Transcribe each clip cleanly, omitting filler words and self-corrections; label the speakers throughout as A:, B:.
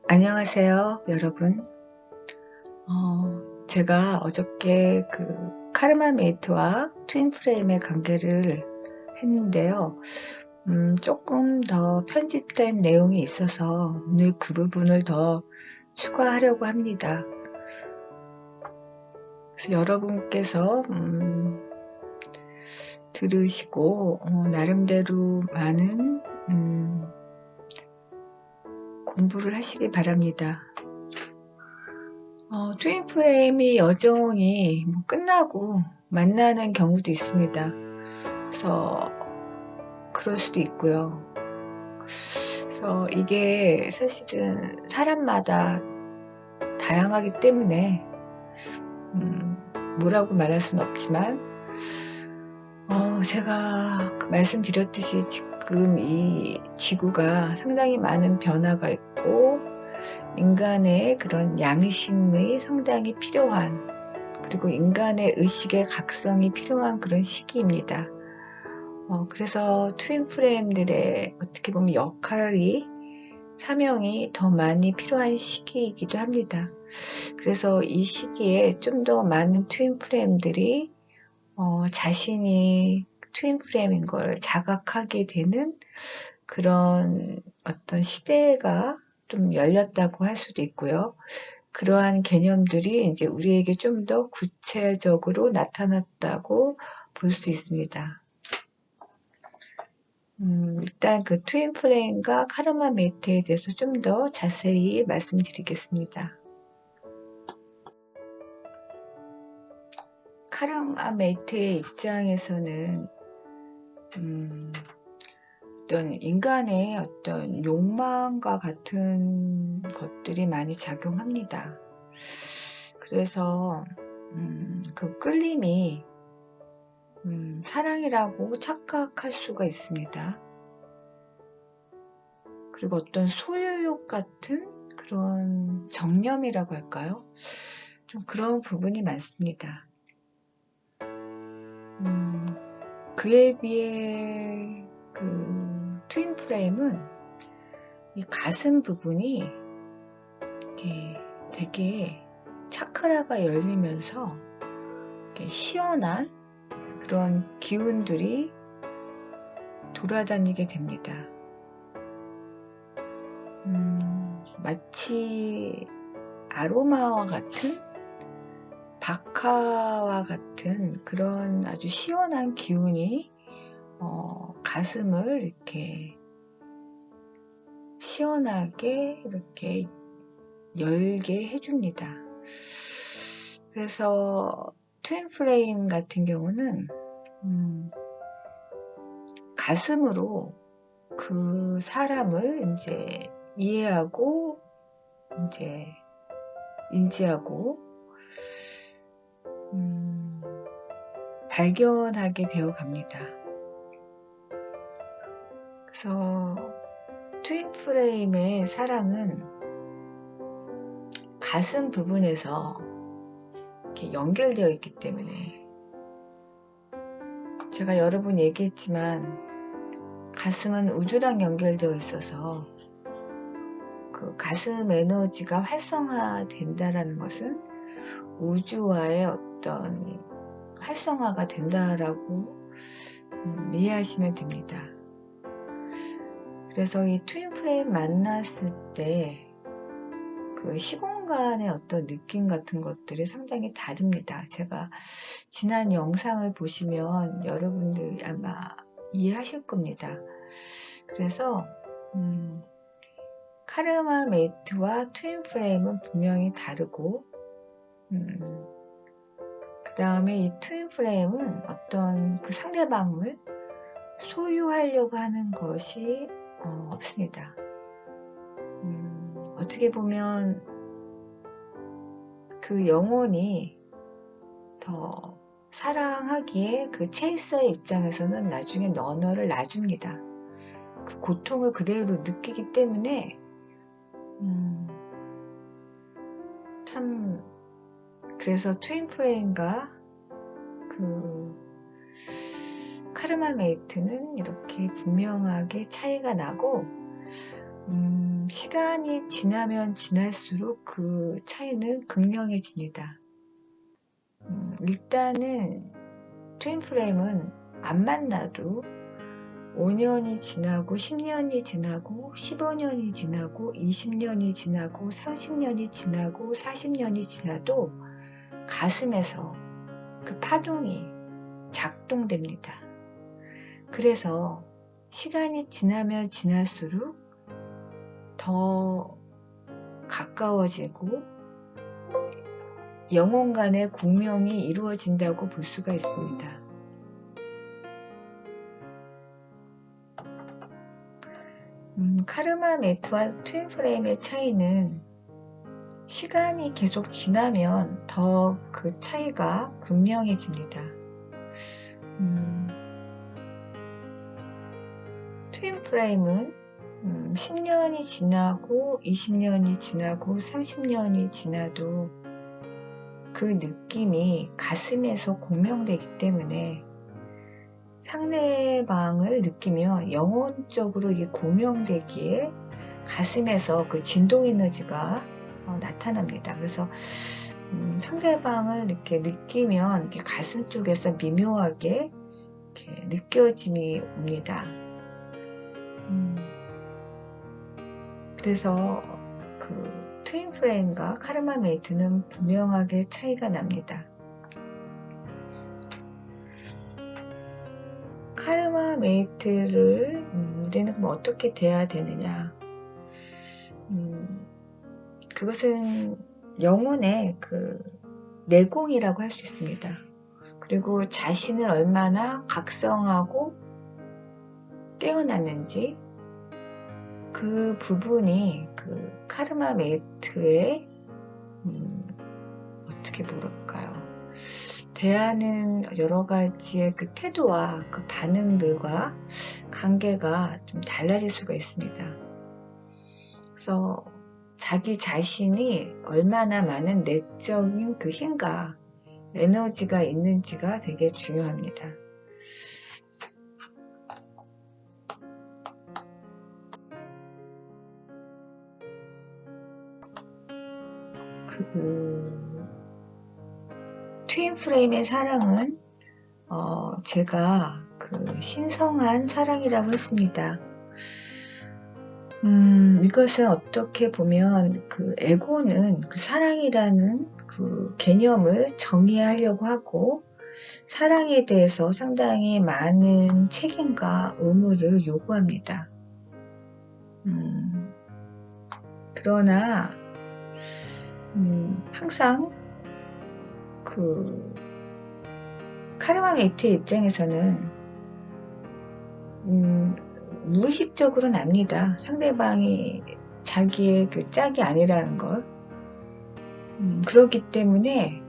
A: 안녕하세요, 여러분. 제가 어저께 그 카르마 메이트와 트윈 프레임의 관계를 했는데요. 조금 더 편집된 내용이 있어서 오늘 그 부분을 더 추가하려고 합니다. 그래서 여러분께서 들으시고 나름대로 많은 공부를 하시기 바랍니다. 트윈 프레임이 여정이 끝나고 만나는 경우도 있습니다. 그래서 그럴 수도 있고요. 그래서 이게 사실은 사람마다 다양하기 때문에 뭐라고 말할 수는 없지만 제가 말씀드렸듯이 지금 이 지구가 상당히 많은 변화가 있고 인간의 그런 양심이 상당히 필요한, 그리고 인간의 의식의 각성이 필요한 그런 시기입니다. 그래서 트윈 프레임들의 어떻게 보면 역할이, 사명이 더 많이 필요한 시기이기도 합니다. 그래서 이 시기에 좀 더 많은 트윈 프레임들이 자신이 트윈 프레임인 걸 자각하게 되는 그런 어떤 시대가 좀 열렸다고 할 수도 있고요. 그러한 개념들이 이제 우리에게 좀 더 구체적으로 나타났다고 볼 수 있습니다. 일단 그 트윈 플레임과 카르마 메이트에 대해서 좀 더 자세히 말씀드리겠습니다. 카르마 메이트의 입장에서는 어떤 인간의 어떤 욕망과 같은 것들이 많이 작용합니다. 그래서 그 끌림이 사랑이라고 착각할 수가 있습니다. 그리고 어떤 소유욕 같은 그런 정념이라고 할까요? 좀 그런 부분이 많습니다. 그에 비해 그 트윈 프레임은 이 가슴 부분이 이렇게 되게 차크라가 열리면서 이렇게 시원한 그런 기운들이 돌아다니게 됩니다. 마치 아로마와 같은, 박하와 같은 그런 아주 시원한 기운이 가슴을 이렇게 시원하게 이렇게 열게 해줍니다. 그래서 트윈 플레임 같은 경우는 가슴으로 그 사람을 이제 이해하고 이제 인지하고 발견하게 되어 갑니다. 그래서 트윈 프레임의 사랑은 가슴 부분에서 이렇게 연결되어 있기 때문에, 제가 여러 번 얘기했지만 가슴은 우주랑 연결되어 있어서 그 가슴 에너지가 활성화된다라는 것은 우주와의 어떤 활성화가 된다라고 이해하시면 됩니다. 그래서 이 트윈 플레임 만났을 때 그 시공간의 어떤 느낌 같은 것들이 상당히 다릅니다. 제가 지난 영상을 보시면 여러분들이 아마 이해하실 겁니다. 그래서 카르마 메이트와 트윈 플레임은 분명히 다르고, 그 다음에 이 트윈 플레임은 어떤 그 상대방을 소유하려고 하는 것이 없습니다. 어떻게 보면 그 영혼이 더 사랑하기에 그 체이서의 입장에서는 나중에 너를 놔줍니다. 그 고통을 그대로 느끼기 때문에 참, 그래서 트윈 플레임과 그 카르마 메이트는 이렇게 분명하게 차이가 나고, 시간이 지나면 지날수록 그 차이는 극명해집니다. 일단은 트윈플레임은 안 만나도 5년이 지나고 10년이 지나고 15년이 지나고 20년이 지나고 30년이 지나고 40년이 지나도 가슴에서 그 파동이 작동됩니다. 그래서 시간이 지나면 지날수록 더 가까워지고 영혼 간의 공명이 이루어진다고 볼 수가 있습니다. 카르마 매트와 트윈플레임의 차이는 시간이 계속 지나면 더 그 차이가 분명해집니다. 트윈플레임은 10년이 지나고 20년이 지나고 30년이 지나도 그 느낌이 가슴에서 공명되기 때문에 상대방을 느끼면 영혼적으로 이게 공명되기에 가슴에서 그 진동 에너지가 나타납니다. 그래서 상대방을 이렇게 느끼면 이렇게 가슴 쪽에서 미묘하게 이렇게 느껴짐이 옵니다. 그래서 그 트윈플레임과 카르마 메이트는 분명하게 차이가 납니다. 카르마 메이트를 우리는 그럼 어떻게 돼야 되느냐? 그것은 영혼의 그 내공이라고 할 수 있습니다. 그리고 자신을 얼마나 각성하고 깨어났는지 그 부분이 그 카르마 메이트의 어떻게 뭐랄까요? 대하는 여러 가지의 그 태도와 그 반응들과 관계가 좀 달라질 수가 있습니다. 그래서 자기 자신이 얼마나 많은 내적인 그 힘과 에너지가 있는지가 되게 중요합니다. 트윈플레임의 사랑은 제가 그 신성한 사랑이라고 했습니다. 이것은 어떻게 보면 그 에고는 그 사랑이라는 그 개념을 정의하려고 하고 사랑에 대해서 상당히 많은 책임과 의무를 요구합니다. 그러나 항상 그 카르마 메이트의 입장에서는 무의식적으로는 압니다. 상대방이 자기의 그 짝이 아니라는 걸. 그렇기 때문에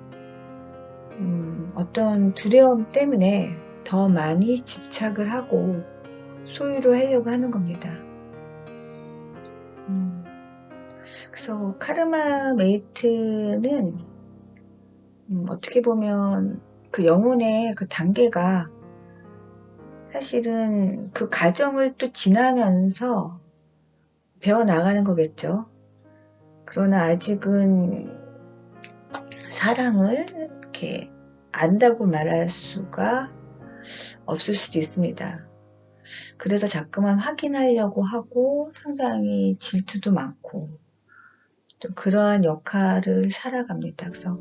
A: 어떤 두려움 때문에 더 많이 집착을 하고 소유를 하려고 하는 겁니다. 그래서 카르마 메이트는 어떻게 보면 그 영혼의 그 단계가 사실은 그 과정을 또 지나면서 배워나가는 거겠죠. 그러나 아직은 사랑을 이렇게 안다고 말할 수가 없을 수도 있습니다. 그래서 자꾸만 확인하려고 하고 상당히 질투도 많고 좀 그러한 역할을 살아갑니다. 그래서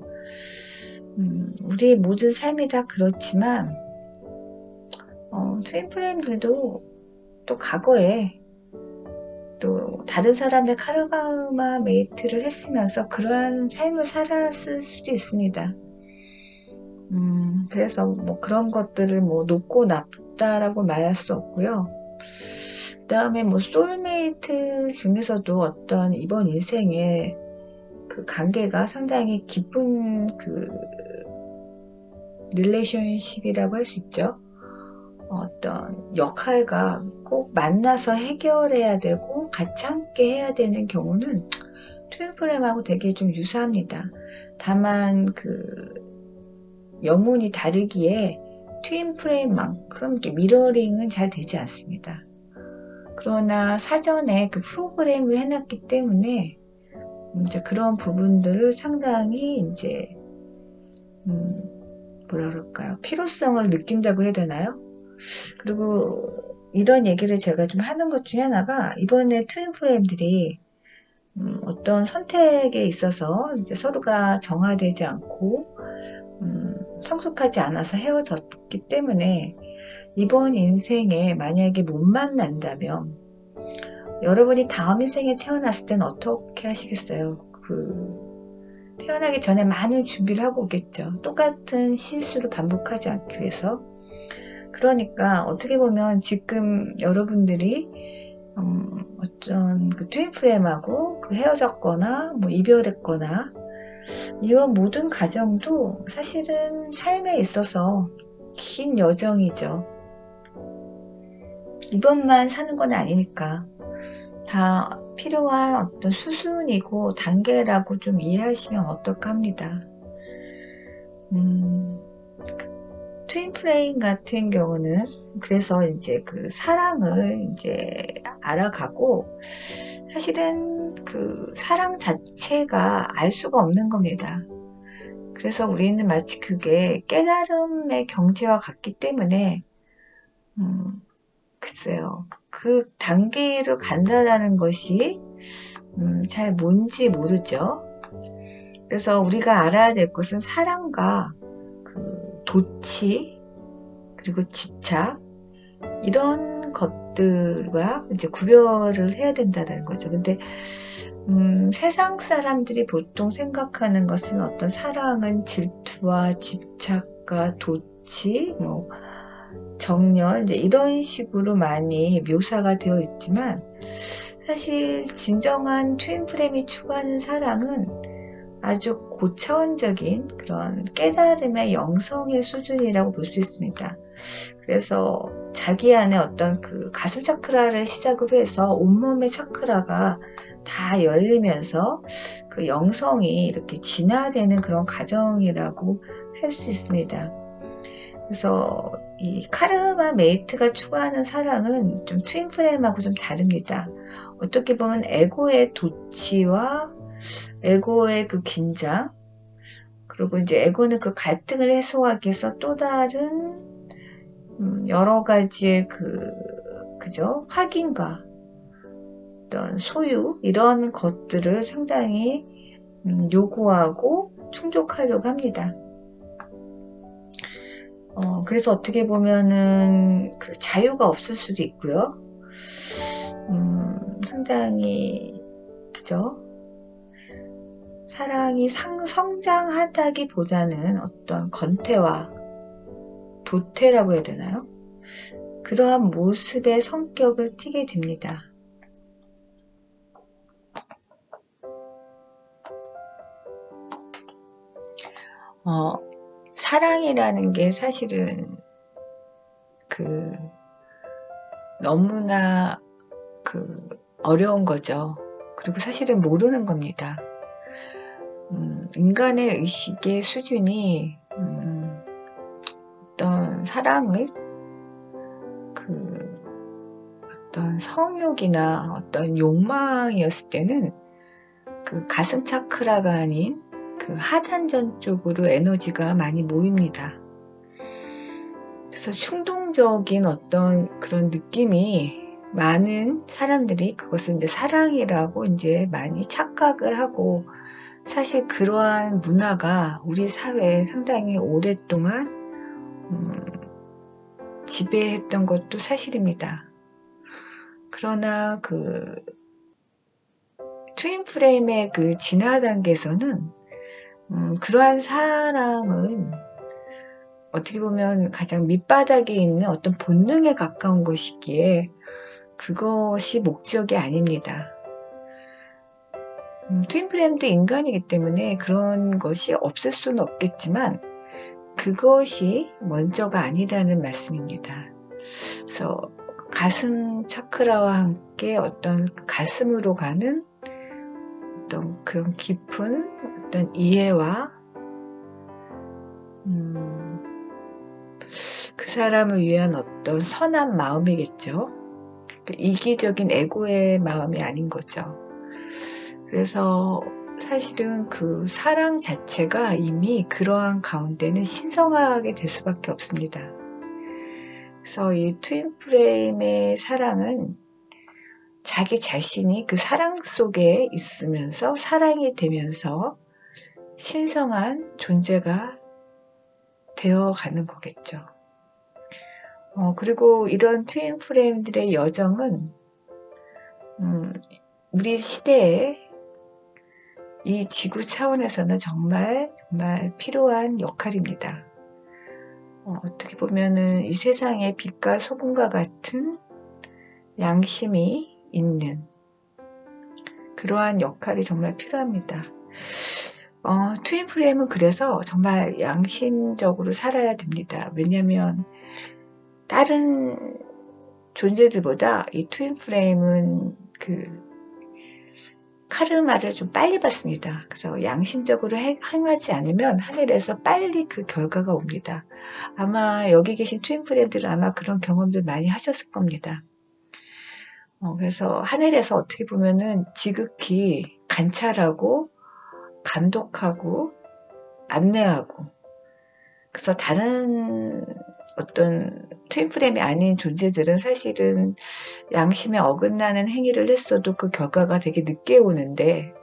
A: 우리의 모든 삶이 다 그렇지만 트윈플레임들도 또 과거에 또 다른 사람의 카르마 메이트를 했으면서 그러한 삶을 살았을 수도 있습니다. 그래서 뭐 그런 것들을 뭐 높고 낮다라고 말할 수 없고요. 그 다음에 뭐 소울메이트 중에서도 어떤 이번 인생의 그 관계가 상당히 깊은 그 릴레이션십이라고 할 수 있죠. 어떤 역할과 꼭 만나서 해결해야 되고 같이 함께 해야 되는 경우는 트윈플레임하고 되게 좀 유사합니다. 다만 그 영혼이 다르기에 트윈플레임만큼 이렇게 미러링은 잘 되지 않습니다. 그러나 사전에 그 프로그램을 해놨기 때문에 이제 그런 부분들을 상당히 이제 뭐라 그럴까요? 필요성을 느낀다고 해야 되나요? 그리고 이런 얘기를 제가 좀 하는 것 중에 하나가, 이번에 트윈 프레임들이 어떤 선택에 있어서 이제 서로가 정화되지 않고 성숙하지 않아서 헤어졌기 때문에 이번 인생에 만약에 못 만난다면 여러분이 다음 인생에 태어났을 때는 어떻게 하시겠어요? 태어나기 전에 많은 준비를 하고 오겠죠. 똑같은 실수를 반복하지 않기 위해서. 그러니까 어떻게 보면 지금 여러분들이 어떤 그 트윈프레임하고 헤어졌거나 뭐 이별했거나 이런 모든 과정도 사실은 삶에 있어서 긴 여정이죠. 이번만 사는 건 아니니까 다 필요한 어떤 수순이고 단계라고 좀 이해하시면 어떨까 합니다. 트윈 플레임 같은 경우는 그래서 이제 그 사랑을 이제 알아가고, 사실은 그 사랑 자체가 알 수가 없는 겁니다. 그래서 우리는 마치 그게 깨달음의 경지와 같기 때문에 글쎄요, 그 단계를 간다라는 것이 잘 뭔지 모르죠. 그래서 우리가 알아야 될 것은 사랑과 그 도치 그리고 집착, 이런 것들과 이제 구별을 해야 된다는 거죠. 근데 세상 사람들이 보통 생각하는 것은 어떤 사랑은 질투와 집착과 도치, 뭐 정열, 이제 이런 식으로 많이 묘사가 되어 있지만, 사실 진정한 트윈 프레임이 추구하는 사랑은 아주 고차원적인 그런 깨달음의 영성의 수준이라고 볼 수 있습니다. 그래서 자기 안에 어떤 그 가슴 차크라를 시작으로 해서 온몸의 차크라가 다 열리면서 그 영성이 이렇게 진화되는 그런 과정이라고 할 수 있습니다. 그래서 이 카르마 메이트가 추구하는 사랑은 좀 트윈 플레임하고 좀 다릅니다. 어떻게 보면 에고의 도취와 에고의 그 긴장, 그리고 이제 에고는 그 갈등을 해소하기 위해서 또 다른 여러 가지의 그죠? 확인과 어떤 소유, 이런 것들을 상당히 요구하고 충족하려고 합니다. 그래서 어떻게 보면은 그 자유가 없을 수도 있고요. 상당히, 그죠? 사랑이 성장하다기보다는 어떤 건태와 도태라고 해야 되나요? 그러한 모습의 성격을 띠게 됩니다. 사랑이라는 게 사실은 너무나 어려운 거죠. 그리고 사실은 모르는 겁니다. 인간의 의식의 수준이 어떤 사랑을 어떤 성욕이나 어떤 욕망이었을 때는 그 가슴 차크라가 아닌 그 하단전 쪽으로 에너지가 많이 모입니다. 그래서 충동적인 어떤 그런 느낌이 많은 사람들이 그것을 이제 사랑이라고 이제 많이 착각을 하고, 사실 그러한 문화가 우리 사회에 상당히 오랫동안 지배했던 것도 사실입니다. 그러나 트윈 프레임의 그 진화 단계에서는 그러한 사랑은 어떻게 보면 가장 밑바닥에 있는 어떤 본능에 가까운 것이기에 그것이 목적이 아닙니다. 트윈 프레임도 인간이기 때문에 그런 것이 없을 수는 없겠지만 그것이 먼저가 아니라는 말씀입니다. 그래서 가슴 차크라와 함께 어떤 가슴으로 가는 어떤 그런 깊은 어떤 이해와 그 사람을 위한 어떤 선한 마음이겠죠. 이기적인 에고의 마음이 아닌 거죠. 그래서 사실은 그 사랑 자체가 이미 그러한 가운데는 신성하게 될 수밖에 없습니다. 그래서 이 트윈 프레임의 사랑은 자기 자신이 그 사랑 속에 있으면서 사랑이 되면서 신성한 존재가 되어가는 거겠죠. 그리고 이런 트윈 프레임들의 여정은 우리 시대에 이 지구 차원에서는 정말 필요한 역할입니다. 어떻게 보면은 이 세상에 빛과 소금과 같은 양심이 있는 그러한 역할이 정말 필요합니다. 트윈 프레임은 그래서 정말 양심적으로 살아야 됩니다. 왜냐하면 다른 존재들보다 이 트윈 프레임은 그 카르마를 좀 빨리 받습니다. 그래서 양심적으로 행하지 않으면 하늘에서 빨리 그 결과가 옵니다. 아마 여기 계신 트윈 프레임들은 아마 그런 경험들 많이 하셨을 겁니다. 그래서 하늘에서 어떻게 보면은 지극히 관찰하고 감독하고 안내하고, 그래서 다른 어떤 트윈 프레임이 아닌 존재들은 사실은 양심에 어긋나는 행위를 했어도 그 결과가 되게 늦게 오는데,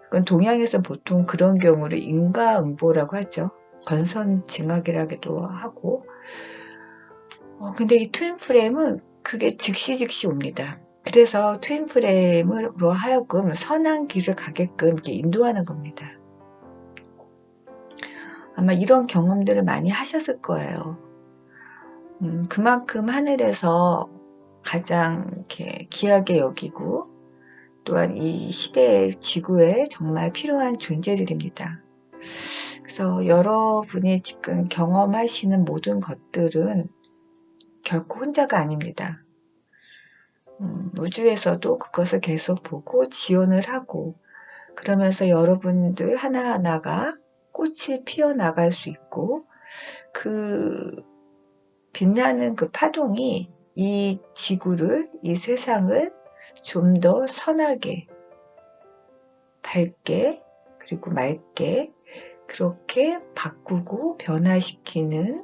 A: 그건 동양에서 보통 그런 경우를 인과응보라고 하죠. 건선징악이라기도 하고. 근데 이 트윈 프레임은 그게 즉시 옵니다. 그래서 트윈 프레임으로 하여금 선한 길을 가게끔 이렇게 인도하는 겁니다. 아마 이런 경험들을 많이 하셨을 거예요. 그만큼 하늘에서 가장 이렇게 귀하게 여기고 또한 이 시대의 지구에 정말 필요한 존재들입니다. 그래서 여러분이 지금 경험하시는 모든 것들은 결코 혼자가 아닙니다. 우주에서도 그것을 계속 보고 지원을 하고, 그러면서 여러분들 하나하나가 꽃을 피워나갈 수 있고, 그 빛나는 그 파동이 이 지구를, 이 세상을 좀 더 선하게, 밝게, 그리고 맑게 그렇게 바꾸고 변화시키는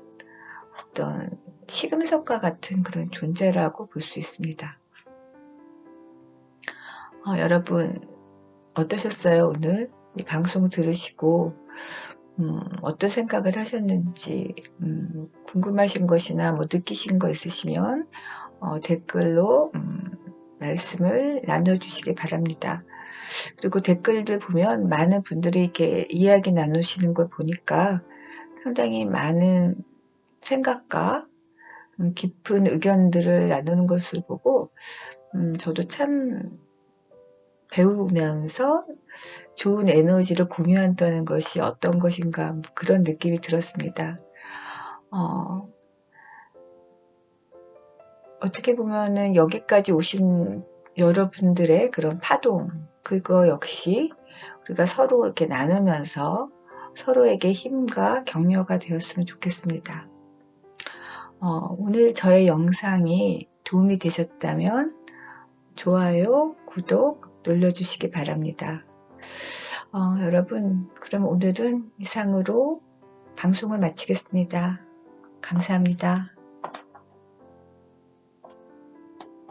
A: 어떤 시금석과 같은 그런 존재라고 볼 수 있습니다. 여러분 어떠셨어요? 오늘 이 방송 들으시고 어떤 생각을 하셨는지 궁금하신 것이나 뭐 느끼신 거 있으시면 댓글로 말씀을 나눠주시기 바랍니다. 그리고 댓글들 보면 많은 분들이 이렇게 이야기 나누시는 걸 보니까 상당히 많은 생각과 깊은 의견들을 나누는 것을 보고 저도 참 배우면서 좋은 에너지를 공유한다는 것이 어떤 것인가, 그런 느낌이 들었습니다. 어떻게 보면은 여기까지 오신 여러분들의 그런 파동, 그거 역시 우리가 서로 이렇게 나누면서 서로에게 힘과 격려가 되었으면 좋겠습니다. 오늘 저의 영상이 도움이 되셨다면 좋아요, 구독 눌러주시기 바랍니다. 여러분, 그럼 오늘은 이상으로 방송을 마치겠습니다. 감사합니다.